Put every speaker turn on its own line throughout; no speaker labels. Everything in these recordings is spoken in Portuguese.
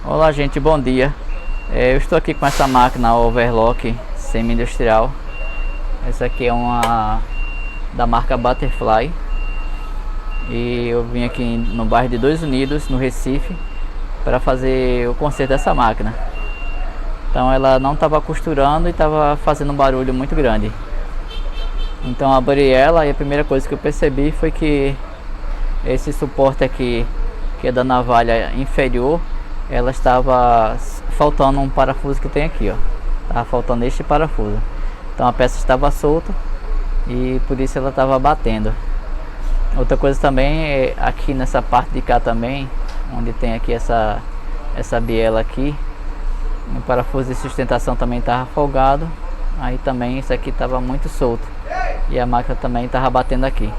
Olá gente, bom dia. Eu estou aqui com essa máquina overlock semi-industrial. Essa aqui é uma da marca Butterfly. E eu vim aqui no bairro de Dois Unidos, no Recife, para fazer o conserto dessa máquina. Então ela não estava costurando e estava fazendo um barulho muito grande. Então abri ela e a primeira coisa que eu percebi foi que esse suporte aqui, que é da navalha inferior, ela estava faltando um parafuso que tem aqui, ó. Estava faltando este parafuso. Então a peça estava solta e por isso ela estava batendo. Outra coisa também é aqui nessa parte de cá também, onde tem aqui essa biela aqui, o parafuso de sustentação também estava folgado. Aí também isso aqui estava muito solto e a máquina também estava batendo aqui.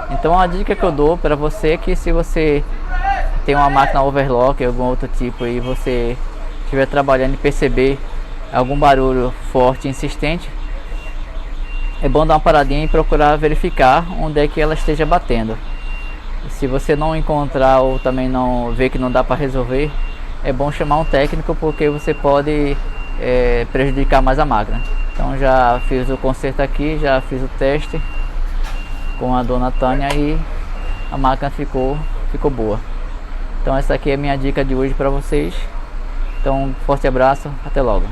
Então a dica que eu dou para você é que se você tem uma máquina overlock ou algum outro tipo e você estiver trabalhando e perceber algum barulho forte e insistente, é bom dar uma paradinha e procurar verificar onde é que ela esteja batendo. Se você não encontrar ou também não ver que não dá para resolver, é bom chamar um técnico, porque você pode prejudicar mais a máquina. Então já fiz o conserto aqui, já fiz o teste com a dona Tânia e a máquina ficou boa. Então essa aqui é a minha dica de hoje para vocês. Então forte abraço, até logo.